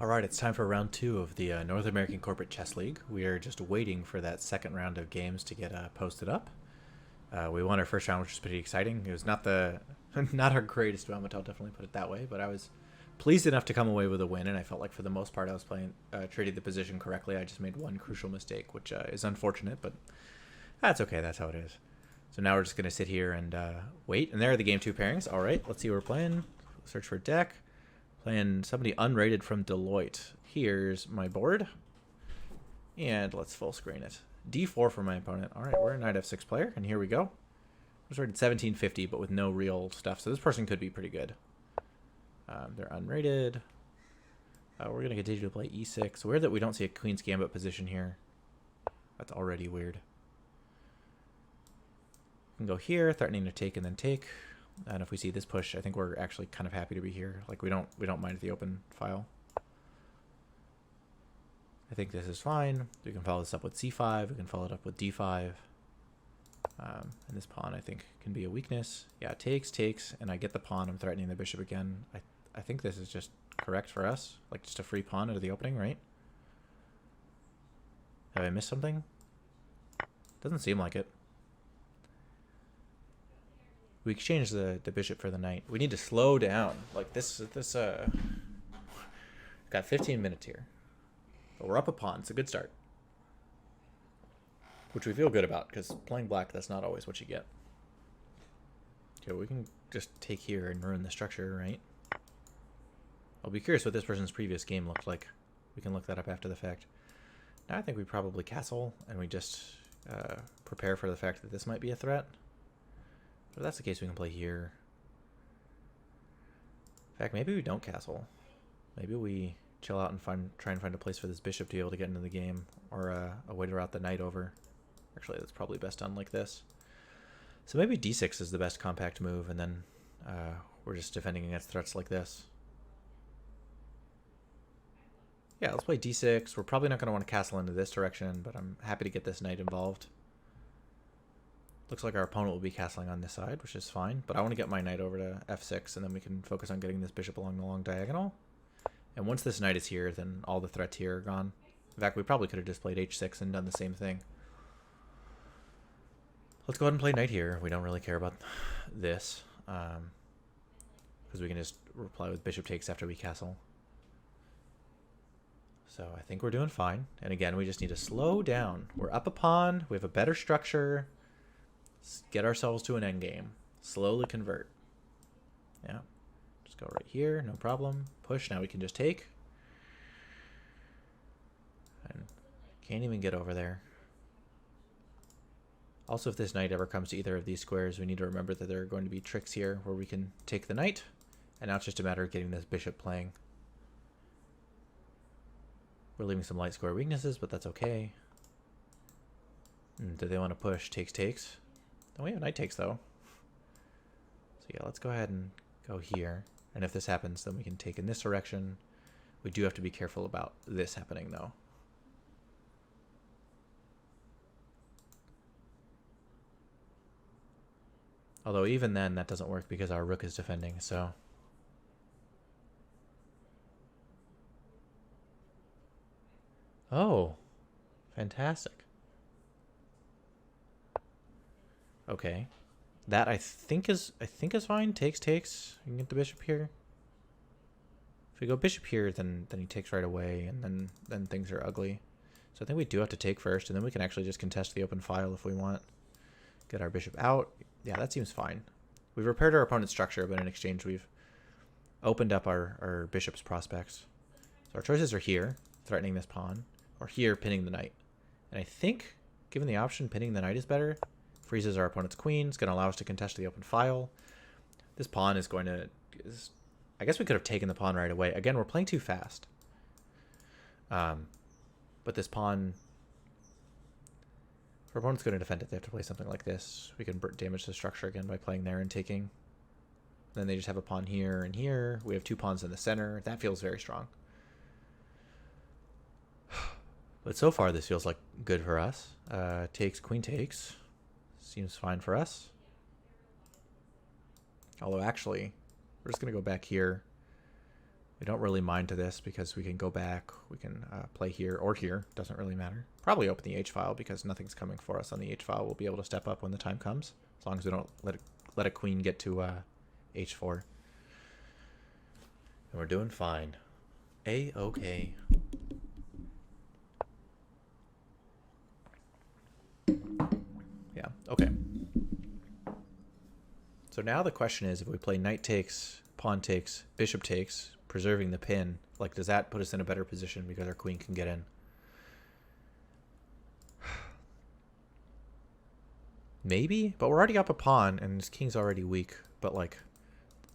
Alright, it's time for round two of the North American Corporate Chess League. We are just waiting for that second round of games to get posted up. We won our first round, which was pretty exciting. It was not the not our greatest moment, I'll definitely put it that way, but I was pleased enough to come away with a win, and I felt like for the most part I was playing treated the position correctly. I just made one crucial mistake, which is unfortunate, but that's okay, that's how it is. So now we're just going to sit here and wait, and there are the game two pairings. Alright, let's see what we're playing. Search for a deck. Playing somebody unrated from Deloitte. Here's my board. And let's full screen it. D4 for my opponent. Alright, we're a knight f6 player, and here we go. I was rated 1750, but with no real stuff, so this person could be pretty good. They're unrated. We're going to continue to play e6. Weird that we don't see a Queen's Gambit position here. That's already weird. We can go here, threatening to take and then take. And if we see this push, I think we're actually kind of happy to be here. Like we don't mind the open file. I think this is fine. We can follow this up with c5. We can follow it up with d5. And this pawn, I think, can be a weakness. Yeah, takes, and I get the pawn. I'm threatening the bishop again. I think this is just correct for us. Like just a free pawn into the opening, right? Have I missed something? Doesn't seem like it. We exchange the bishop for the knight. We need to slow down. Like this got 15 minutes here. But we're up a pawn. It's a good start. Which we feel good about, because playing black, that's not always what you get. Okay, we can just take here and ruin the structure, right? I'll be curious what this person's previous game looked like. We can look that up after the fact. Now I think we probably castle, and we just prepare for the fact that this might be a threat. If that's the case, we can play here. In fact, maybe we don't castle. Maybe we chill out and try and find a place for this bishop to be able to get into the game, or a way to route the knight over. Actually, that's probably best done like this. So maybe d6 is the best compact move, and then we're just defending against threats like this. Yeah, let's play d6. We're probably not going to want to castle into this direction, but I'm happy to get this knight involved. Looks like our opponent will be castling on this side, which is fine. But I want to get my knight over to f6, and then we can focus on getting this bishop along the long diagonal. And once this knight is here, then all the threats here are gone. In fact, we probably could have just played h6 and done the same thing. Let's go ahead and play knight here. We don't really care about this, because we can just reply with bishop takes after we castle. So I think we're doing fine. And again, we just need to slow down. We're up a pawn. We have a better structure. Get ourselves to an endgame. Slowly convert. Yeah. Just go right here. No problem. Push. Now we can just take. And can't even get over there. Also, if this knight ever comes to either of these squares, we need to remember that there are going to be tricks here where we can take the knight. And now it's just a matter of getting this bishop playing. We're leaving some light square weaknesses, but that's okay. Do they want to push? Takes. Don't we have knight takes, though? So yeah, let's go ahead and go here. And if this happens, then we can take in this direction. We do have to be careful about this happening, though. Although even then, that doesn't work because our rook is defending, so... Oh, fantastic. Okay, that I think is fine. Takes. You can get the bishop here. If we go bishop here, then he takes right away, and then things are ugly. So I think we do have to take first, and then we can actually just contest the open file if we want. Get our bishop out. Yeah, that seems fine. We've repaired our opponent's structure, but in exchange we've opened up our bishop's prospects. So our choices are here, threatening this pawn, or here, pinning the knight. And I think, given the option, pinning the knight is better. Freezes our opponent's queen. It's going to allow us to contest the open file. This pawn is going to... I guess we could have taken the pawn right away. Again, we're playing too fast. But this pawn... If our opponent's going to defend it, they have to play something like this. We can damage the structure again by playing there and taking. Then they just have a pawn here and here. We have two pawns in the center. That feels very strong. But so far, this feels like good for us. Takes, queen takes. Seems fine for us. Although actually, we're just going to go back here. We don't really mind to this because we can go back. We can play here or here. Doesn't really matter. Probably open the H file because nothing's coming for us on the H file. We'll be able to step up when the time comes, as long as we don't let a queen get to H4. And we're doing fine. A-okay. Yeah, okay. So now the question is, if we play knight takes, pawn takes, bishop takes, preserving the pin, like, does that put us in a better position because our queen can get in? Maybe, but we're already up a pawn and his king's already weak. But like,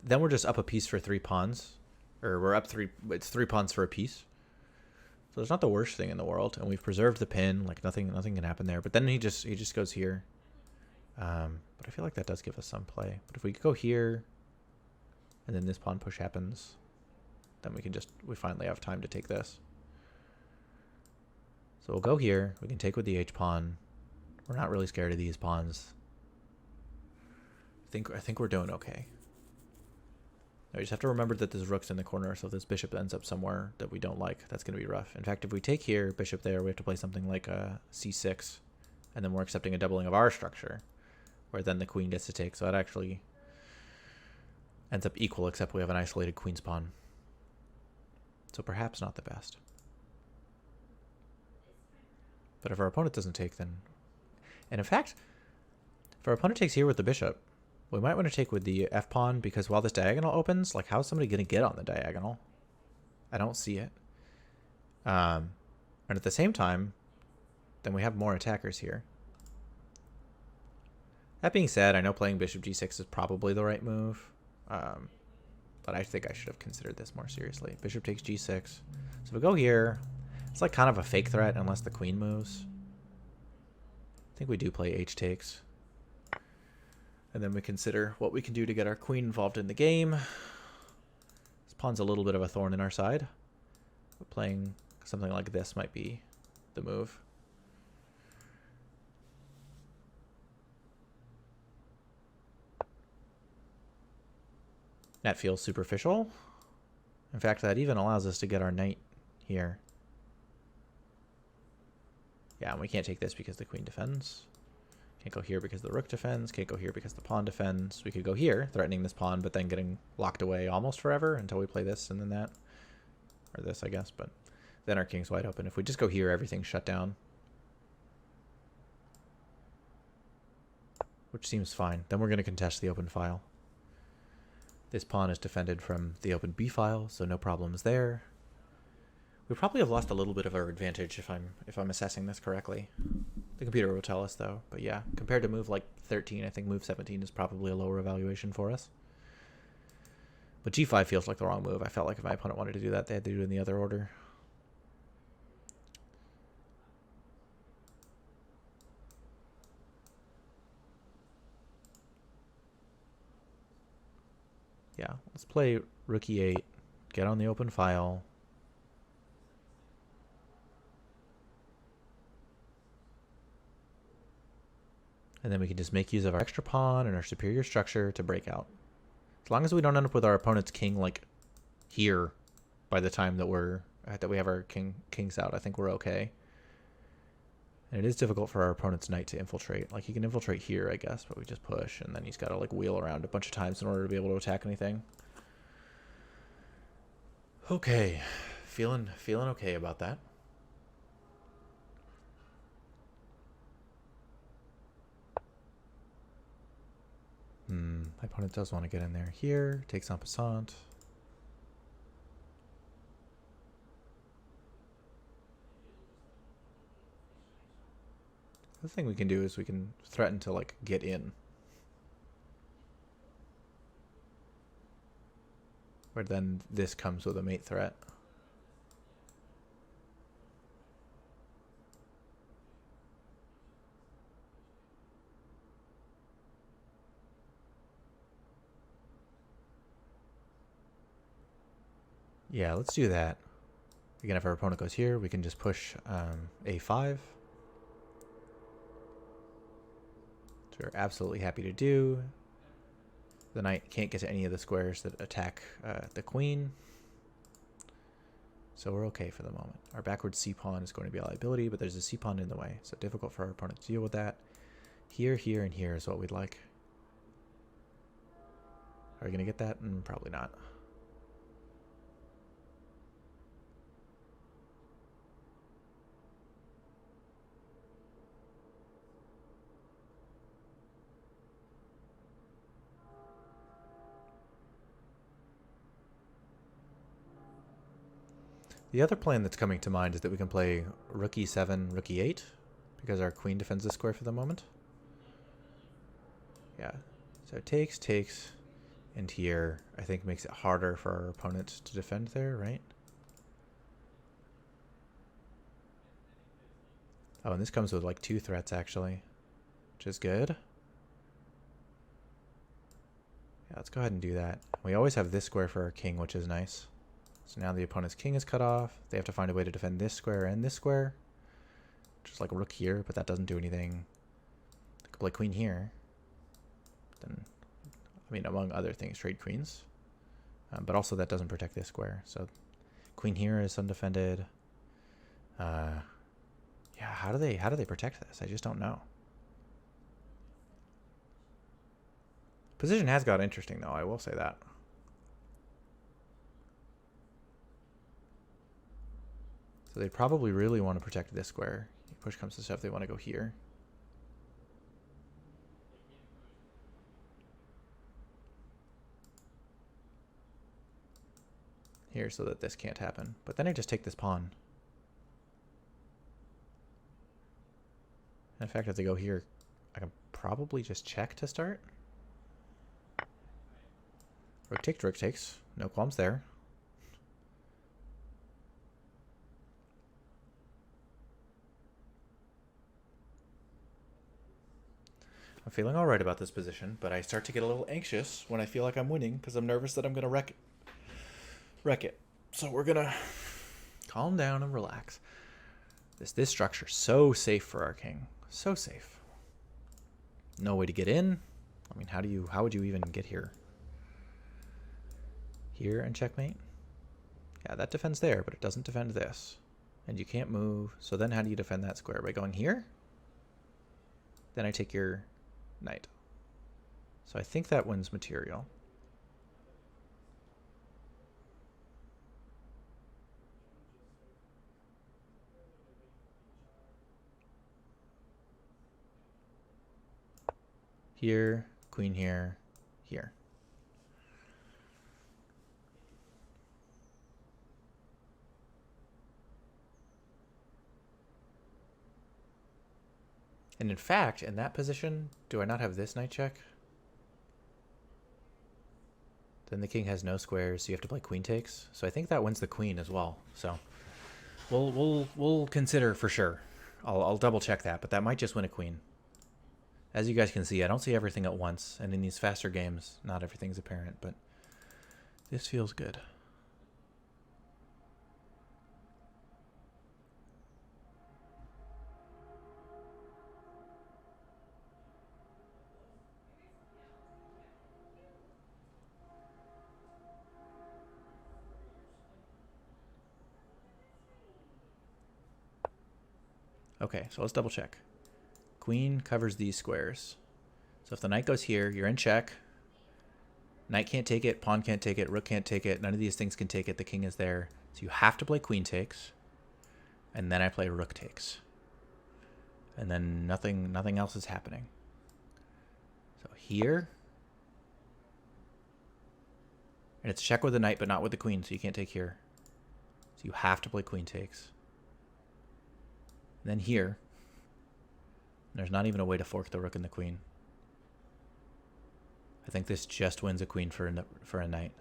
then we're just up a piece for 3 pawns, or we're up 3. It's 3 pawns for a piece. So it's not the worst thing in the world, and we've preserved the pin. Like nothing can happen there. But then he just goes here. But I feel like that does give us some play. But if we go here, and then this pawn push happens, then we finally have time to take this. So we'll go here. We can take with the H pawn. We're not really scared of these pawns. I think we're doing okay. Now we just have to remember that this rook's in the corner, so if this bishop ends up somewhere that we don't like, that's going to be rough. In fact, if we take here, bishop there, we have to play something like a c6, and then we're accepting a doubling of our structure, where then the queen gets to take. So that actually ends up equal, except we have an isolated queen's pawn. So perhaps not the best. But if our opponent doesn't take, then... And in fact, if our opponent takes here with the bishop, we might want to take with the f-pawn, because while this diagonal opens, like, how is somebody going to get on the diagonal? I don't see it. And at the same time, then we have more attackers here. That being said, I know playing bishop g6 is probably the right move. But I think I should have considered this more seriously. Bishop takes g6. So if we go here, it's like kind of a fake threat unless the queen moves. I think we do play h takes. And then we consider what we can do to get our queen involved in the game. This pawn's a little bit of a thorn in our side. But playing something like this might be the move. That feels superficial. In fact, that even allows us to get our knight here. Yeah, and we can't take this because the queen defends. Can't go here because the rook defends. Can't go here because the pawn defends. We could go here, threatening this pawn, but then getting locked away almost forever until we play this and then that. Or this, I guess, but then our king's wide open. If we just go here, everything's shut down. Which seems fine. Then we're going to contest the open file. This pawn is defended from the open b file, so no problems there. We probably have lost a little bit of our advantage if I'm assessing this correctly. The computer will tell us though. But yeah, compared to move like 13, I think move 17 is probably a lower evaluation for us. But g5 feels like the wrong move. I felt like if my opponent wanted to do that, they had to do it in the other order. Yeah, let's play rook e8, get on the open file. And then we can just make use of our extra pawn and our superior structure to break out. As long as we don't end up with our opponent's king like here by the time that we have our kings out, I think we're okay. And it is difficult for our opponent's knight to infiltrate. Like, he can infiltrate here, I guess, but we just push, and then he's got to like wheel around a bunch of times in order to be able to attack anything. Okay, feeling okay about that. My opponent does want to get in there. Here, takes en passant. The thing we can do is we can threaten to like get in. Where then this comes with a mate threat. Yeah, let's do that. Again, if our opponent goes here, we can just push a5. Which we're absolutely happy to do. The knight can't get to any of the squares that attack the queen. So we're okay for the moment. Our backward c-pawn is going to be a liability, but there's a c-pawn in the way, so difficult for our opponent to deal with that. Here, here, and here is what we'd like. Are we going to get that? Probably not. The other plan that's coming to mind is that we can play rook e7, rook e8, because our queen defends the square for the moment. Yeah, so takes, and here I think makes it harder for our opponent to defend there, right? Oh, and this comes with like 2 threats actually, which is good. Yeah, let's go ahead and do that. We always have this square for our king, which is nice. So now the opponent's king is cut off. They have to find a way to defend this square and this square. Just like a rook here, but that doesn't do anything. They could play queen here. Then, I mean, among other things, trade queens. But also that doesn't protect this square. So queen here is undefended. Yeah, how do they protect this? I just don't know. Position has got interesting though, I will say that. So they probably really want to protect this square. Push comes to shove, they want to go here. Here so that this can't happen. But then I just take this pawn. In fact, if they go here, I can probably just check to start. Rook takes. No qualms there. I'm feeling all right about this position, but I start to get a little anxious when I feel like I'm winning because I'm nervous that I'm going to wreck it. So we're going to calm down and relax. This structure's so safe for our king. So safe. No way to get in. I mean, how would you even get here? Here and checkmate? Yeah, that defends there, but it doesn't defend this. And you can't move. So then how do you defend that square? By going here? Then I take your knight. So I think that wins material. Here, queen here, here. And in fact, in that position, do I not have this knight check? Then the king has no squares, so you have to play queen takes. So I think that wins the queen as well. So we'll consider for sure. I'll double check that, but that might just win a queen. As you guys can see, I don't see everything at once, and in these faster games, not everything's apparent, but this feels good. Okay, so let's double check. Queen covers these squares. So if the knight goes here, you're in check. Knight can't take it, pawn can't take it, rook can't take it, none of these things can take it, the king is there. So you have to play queen takes, and then I play rook takes. And then nothing else is happening. So here, and it's check with the knight, but not with the queen, so you can't take here. So you have to play queen takes. And then here, there's not even a way to fork the rook and the queen. I think this just wins a queen for a knight.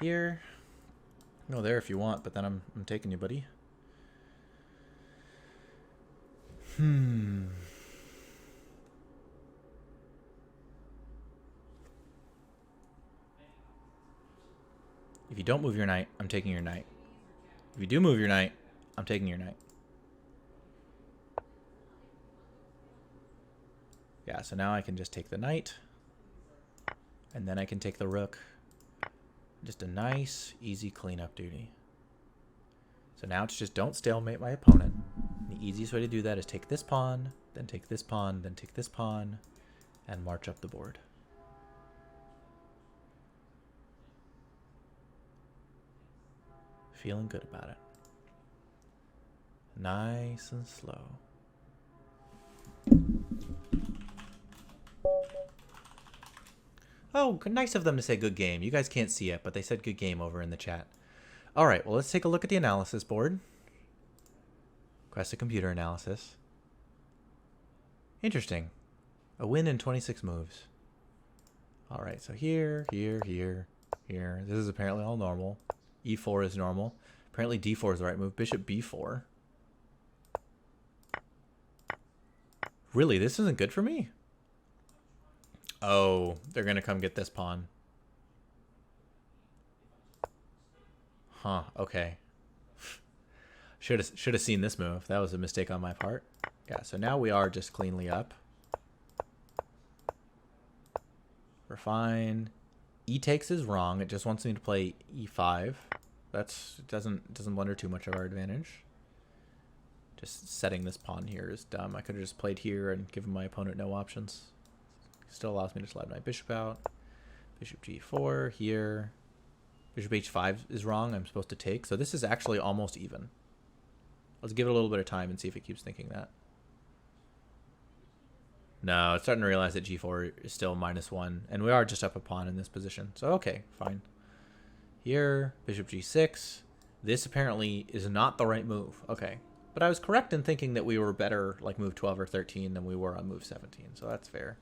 Here, go there if you want, but then I'm taking you, buddy. If you don't move your knight, I'm taking your knight. If you do move your knight, I'm taking your knight. Yeah, so now I can just take the knight. And then I can take the rook. Just a nice, easy cleanup duty. So now it's just don't stalemate my opponent. The easiest way to do that is take this pawn, then take this pawn, then take this pawn, and march up the board. Feeling good about it. Nice and slow. Oh, nice of them to say good game. You guys can't see it, but they said good game over in the chat. All right, well, let's take a look at the analysis board. Request a computer analysis. Interesting. A win in 26 moves. All right, so here, here, here, here. This is apparently all normal. E4 is normal. Apparently D4 is the right move. Bishop B4. Really, this isn't good for me? Oh, they're going to come get this pawn. Huh, okay. Should have seen this move. That was a mistake on my part. Yeah, so now we are just cleanly up. We're fine. E takes is wrong. It just wants me to play E5. That's doesn't blunder too much of our advantage. Just setting this pawn here is dumb. I could have just played here and given my opponent no options. Still allows me to slide my bishop out. Bishop G4 here. Bishop H5 is wrong. I'm supposed to take. So this is actually almost even. Let's give it a little bit of time and see if it keeps thinking that. No, it's starting to realize that G4 is still -1. And we are just up a pawn in this position. So, okay, fine. Here, Bishop G6. This apparently is not the right move. Okay. But I was correct in thinking that we were better like move 12 or 13 than we were on move 17. So that's fair.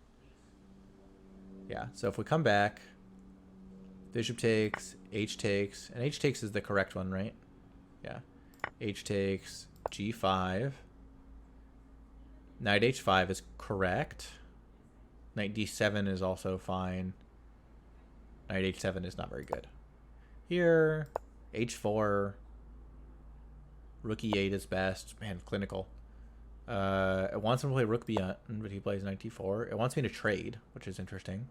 Yeah, so if we come back, bishop takes, H takes, and H takes is the correct one, right? Yeah. H takes, G5. Knight H5 is correct. Knight D7 is also fine. Knight H7 is not very good. Here, H4. Rook E8 is best. Man, clinical. It wants him to play Rook B8, but he plays Knight D4. It wants me to trade, which is interesting.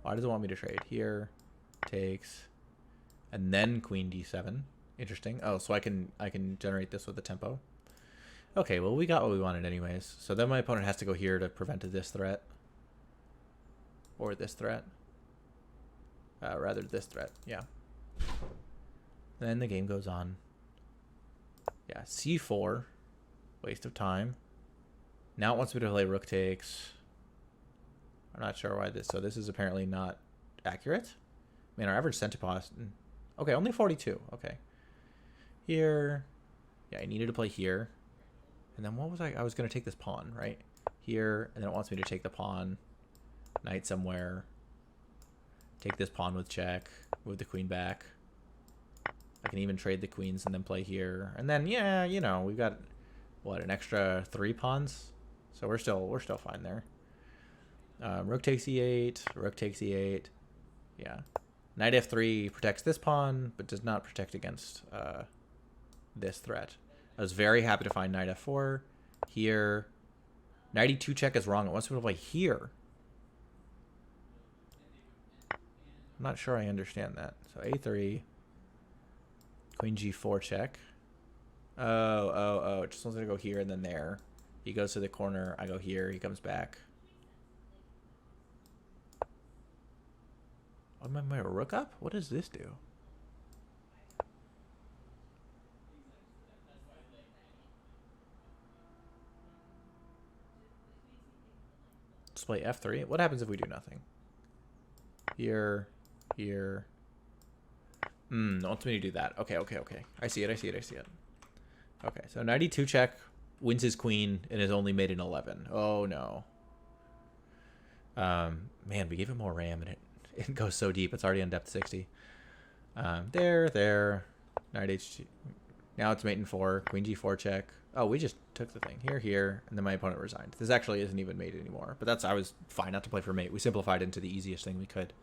Why does it want me to trade? Here, takes, and then Queen D7. Interesting. Oh, so I can generate this with a tempo. Okay, well, we got what we wanted anyways. So then my opponent has to go here to prevent this threat. Or this threat. Rather, this threat. Yeah. Then the game goes on. Yeah, C4. Waste of time. Now it wants me to play Rook takes. I'm not sure why this... So this is apparently not accurate. Man, our average centipost... Okay, only 42. Okay. Here. Yeah, I needed to play here. And then what was I was going to take this pawn, right? Here, and then it wants me to take the pawn. Knight somewhere. Take this pawn with check. Move the queen back. I can even trade the queens and then play here. And then, yeah, you know, we've got, what, an extra 3 pawns? So we're still fine there. Rook takes E8. Rook takes E8. Yeah. Knight F3 protects this pawn, but does not protect against this threat. I was very happy to find Knight F4 here. Knight E2 check is wrong. It wants me to play here. I'm not sure I understand that. So A3. Queen G4 check. Oh. It just wants me to go here and then there. He goes to the corner. I go here. He comes back. Oh, my rook up? What does this do? Let's play F3. What happens if we do nothing? Here. It wants me to do that. Okay. I see it. Okay, so knight e2 check wins his queen and is only made an 11. Oh, no. Man, we gave it more RAM and it goes so deep. It's already on depth 60. There. Knight h2. Now it's mate in 4. Queen g4 check. Oh, we just took the thing. Here. And then my opponent resigned. This actually isn't even mate anymore. But I was fine not to play for mate. We simplified into the easiest thing we could.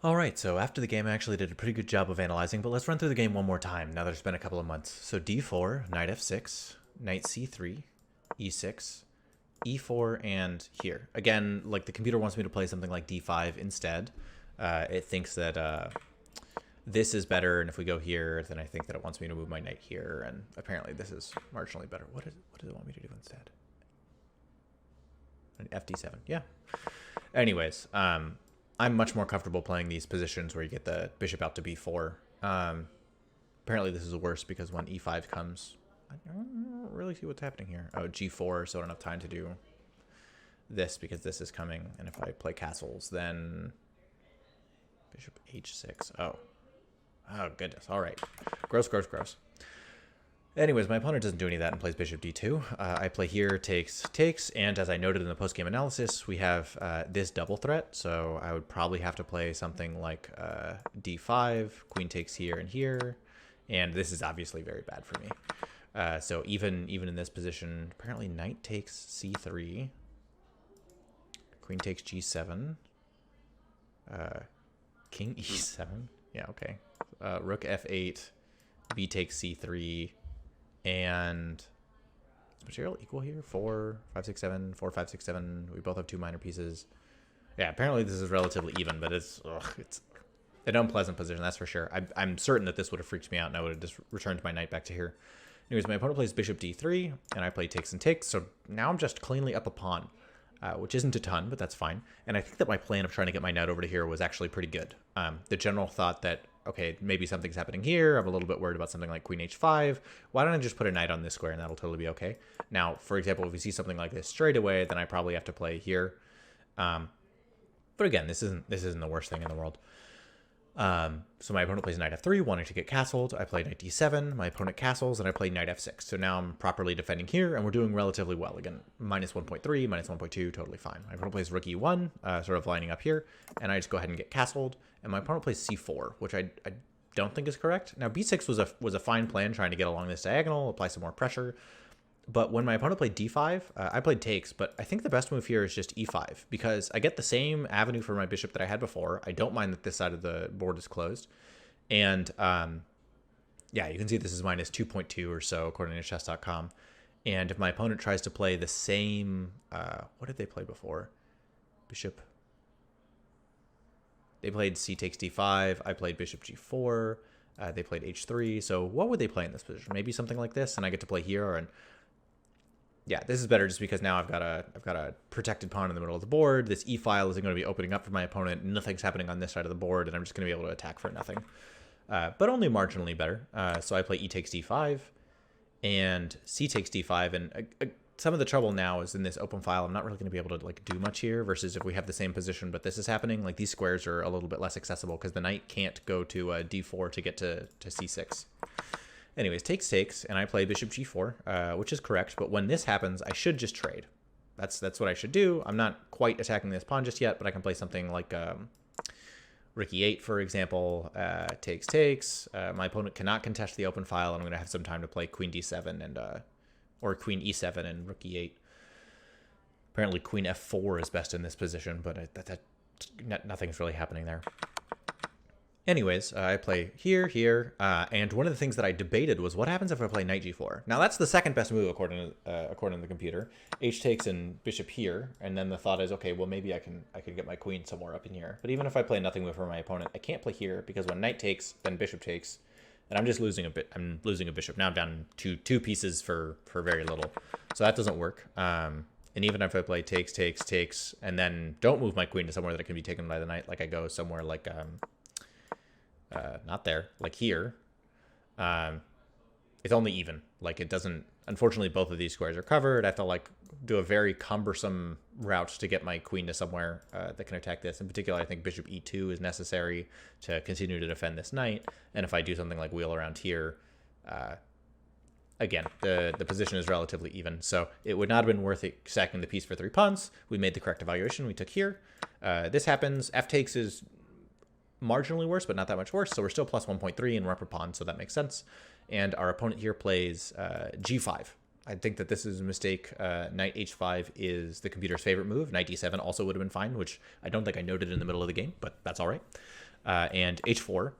Alright, so after the game I actually did a pretty good job of analyzing, but let's run through the game one more time now that it's been a couple of months. So d4, knight f6, knight c3, e6, e4 and here. Again, like the computer wants me to play something like d5 instead. It thinks that this is better, and if we go here, then I think that it wants me to move my knight here, and apparently this is marginally better. What does it want me to do instead? An fd7, yeah. Anyways, I'm much more comfortable playing these positions where you get the bishop out to b4. Apparently this is worse because when e5 comes, I don't really see what's happening here. Oh, g4, so I don't have time to do this because this is coming, and if I play castles, then bishop h6. Oh goodness. All right. Gross. Anyways, my opponent doesn't do any of that and plays bishop d2. I play here, takes, and as I noted in the post-game analysis, we have this double threat, so I would probably have to play something like d5, queen takes here and here, and this is obviously very bad for me. So even in this position, apparently knight takes c3, queen takes g7, king e7, yeah, okay, rook f8, b takes c3, and is material equal here? 4, 5, 6, 7, 4, 5, 6, 7. We both have 2 minor pieces. Yeah, apparently this is relatively even, but it's an unpleasant position, that's for sure. I'm certain that this would have freaked me out, and I would have just returned my knight back to here. Anyways, my opponent plays bishop d3, and I play takes and takes, so now I'm just cleanly up a pawn, which isn't a ton, but that's fine. And I think that my plan of trying to get my knight over to here was actually pretty good. The general thought that, okay, maybe something's happening here. I'm a little bit worried about something like queen h5. Why don't I just put a knight on this square, and that'll totally be okay. Now, for example, if we see something like this straight away, then I probably have to play here. But again, this isn't the worst thing in the world. So my opponent plays knight f3, wanting to get castled. I play knight d7, my opponent castles, and I play knight f6. So now I'm properly defending here, and we're doing relatively well. Again, minus 1.3, minus 1.2, totally fine. My opponent plays rook e1, sort of lining up here, and I just go ahead and get castled. And my opponent plays c4, which I don't think is correct. Now b6 was a fine plan, trying to get along this diagonal, apply some more pressure. But when my opponent played d5, I played takes, but I think the best move here is just e5, because I get the same avenue for my bishop that I had before. I don't mind that this side of the board is closed. And yeah, you can see this is minus 2.2 or so, according to chess.com. And if my opponent tries to play the same, what did they play before? Bishop. They played c takes d5. I played bishop g4. They played h3. So what would they play in this position? Maybe something like this, and I get to play here. And yeah, this is better just because now I've got a protected pawn in the middle of the board. This e-file isn't going to be opening up for my opponent. Nothing's happening on this side of the board, and I'm just going to be able to attack for nothing. But only marginally better. So I play e takes d5 and c takes d5. And some of the trouble now is in this open file, I'm not really going to be able to like do much here versus if we have the same position, but this is happening. Like these squares are a little bit less accessible because the knight can't go to d4 to get to c6. Anyways, takes, and I play bishop g4, which is correct. But when this happens, I should just trade. That's what I should do. I'm not quite attacking this pawn just yet, but I can play something like rook e8, for example. Takes. My opponent cannot contest the open file, and I'm going to have some time to play queen d7 and or queen e7 and rook e8. Apparently, queen f4 is best in this position, but nothing's really happening there. Anyways, I play here, and one of the things that I debated was what happens if I play knight g4. Now that's the second best move according to the computer. H takes and bishop here, and then the thought is, okay, well maybe I could get my queen somewhere up in here. But even if I play nothing move for my opponent, I can't play here because when knight takes, then bishop takes, and I'm just losing a bit. I'm losing a bishop now. I'm down to two pieces for very little, so that doesn't work. And even if I play takes, and then don't move my queen to somewhere that it can be taken by the knight, like I go somewhere like not there, like here, it's only even. Like it doesn't, unfortunately both of these squares are covered. I have to like do a very cumbersome route to get my queen to somewhere that can attack this. In particular, I think bishop e2 is necessary to continue to defend this knight, and if I do something like wheel around here, again, the position is relatively even, so it would not have been worth it sacking the piece for 3 pawns. We made the correct evaluation. We took here. This happens. F takes is marginally worse, but not that much worse. So we're still plus 1.3 and we're up a pawn, so that makes sense. And our opponent here plays g5. I think that this is a mistake. Knight h5 is the computer's favorite move. Knight d7 also would have been fine, which I don't think I noted in the middle of the game, but that's all right. And h4.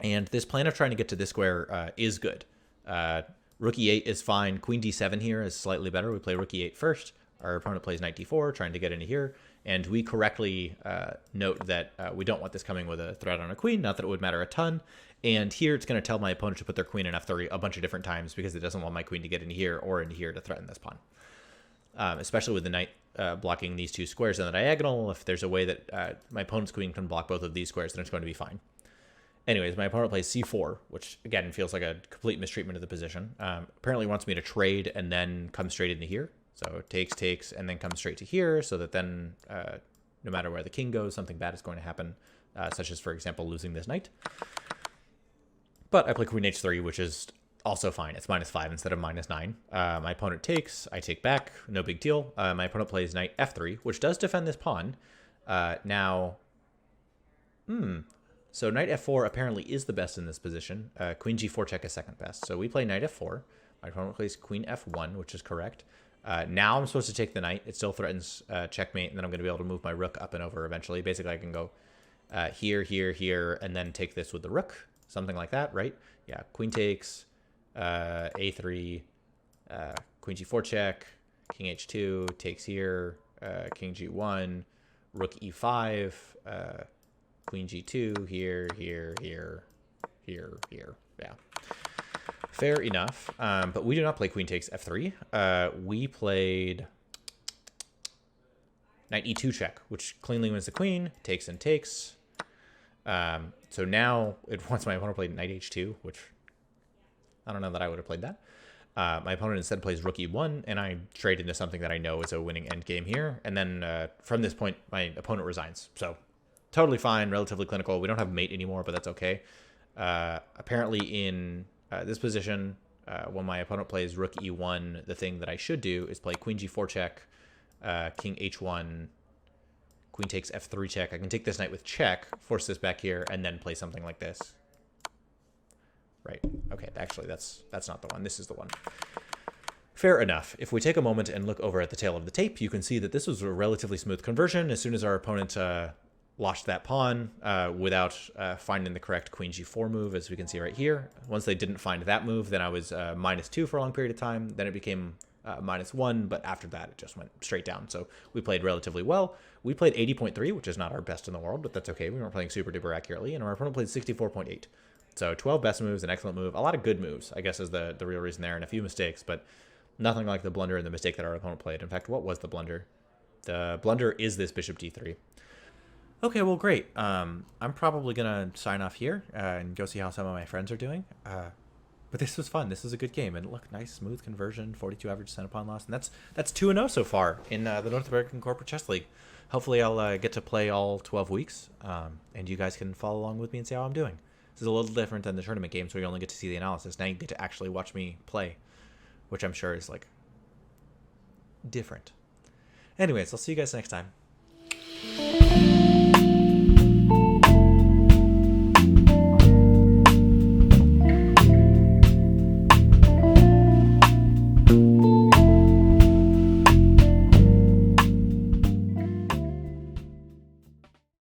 And this plan of trying to get to this square is good. Rook e8 is fine. Queen d7 here is slightly better. We play rook e8 first. Our opponent plays knight d4, trying to get into here, and we correctly note that we don't want this coming with a threat on a queen, not that it would matter a ton. And here it's going to tell my opponent to put their queen in f3 a bunch of different times because it doesn't want my queen to get in here or in here to threaten this pawn. Especially with the knight blocking these two squares in the diagonal. If there's a way that my opponent's queen can block both of these squares, then it's going to be fine. Anyways, my opponent plays c4, which again feels like a complete mistreatment of the position. Apparently wants me to trade and then come straight into here. So takes, and then come straight to here, so that then no matter where the king goes, something bad is going to happen, such as, for example, losing this knight. But I play queen h3, which is also fine. It's -5 instead of -9. My opponent takes, I take back, no big deal. My opponent plays knight f3, which does defend this pawn. So knight f4 apparently is the best in this position. Queen g4 check is second best. So we play knight f4. My opponent plays queen f1, which is correct. Now I'm supposed to take the knight. It still threatens checkmate, and then I'm going to be able to move my rook up and over eventually. Basically, I can go here, here, here, and then take this with the rook. Something like that, right? Yeah, queen takes, a3, queen g4 check, king h2, takes here, king g1, rook e5, queen g2, here, here, here, here, here. Yeah. Fair enough. But we do not play queen takes f3. We played knight e2 check, which cleanly wins the queen, takes and takes. So now it wants my opponent played knight h2, which I don't know that I would have played that. My opponent instead plays rook e1, and I trade into something that I know is a winning endgame here. And then from this point, my opponent resigns. So totally fine, relatively clinical. We don't have mate anymore, but that's okay. Apparently in this position, when my opponent plays rook e1, the thing that I should do is play queen g4 check, king h1, queen takes f3 check. I can take this knight with check, force this back here, and then play something like this. Right. Okay, actually, that's not the one. This is the one. Fair enough. If we take a moment and look over at the tail of the tape, you can see that this was a relatively smooth conversion. As soon as our opponent lost that pawn without finding the correct queen g4 move, as we can see right here. Once they didn't find that move, then I was -2 for a long period of time. Then it became -1, but after that, it just went straight down. So we played relatively well. We played 80.3, which is not our best in the world, but that's okay. We weren't playing super duper accurately, and our opponent played 64.8. So 12 best moves, an excellent move, a lot of good moves, I guess is the real reason there, and a few mistakes, but nothing like the blunder and the mistake that our opponent played. In fact, what was the blunder? The blunder is this bishop d3. Okay, well, great. I'm probably going to sign off here and go see how some of my friends are doing. But this was fun. This is a good game. And look, nice, smooth conversion, 42 average center pawn loss. And that's 2-0 so far in the North American Corporate Chess League. Hopefully I'll get to play all 12 weeks, and you guys can follow along with me and see how I'm doing. This is a little different than the tournament games where you only get to see the analysis. Now you get to actually watch me play, which I'm sure is, like, different. Anyways, I'll see you guys next time.